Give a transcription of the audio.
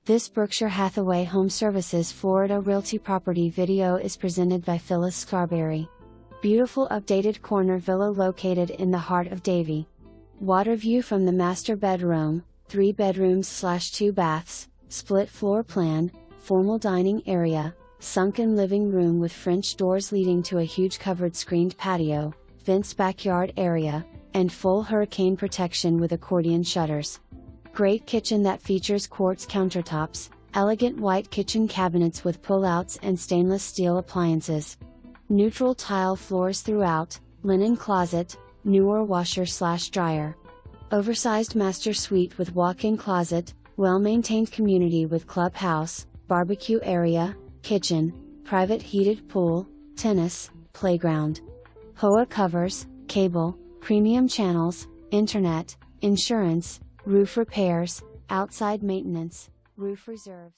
This Berkshire Hathaway HomeServices Florida Realty property video is presented by Phyllis Scarberry. Beautiful updated corner villa located in the heart of Davie. Waterview from the master bedroom, 3 bedrooms/2 baths, split floor plan, formal dining area, sunken living room with French doors leading to a huge covered screened patio, fenced backyard area, and full hurricane protection with accordion shutters. Great kitchen that features quartz countertops, elegant white kitchen cabinets with pullouts and stainless steel appliances. Neutral tile floors throughout, linen closet, newer washer/dryer. Oversized master suite with walk-in closet, well-maintained community with clubhouse, barbecue area, kitchen, private heated pool, tennis, playground. HOA covers, cable, premium channels, internet, insurance, roof repairs, outside maintenance, roof reserves.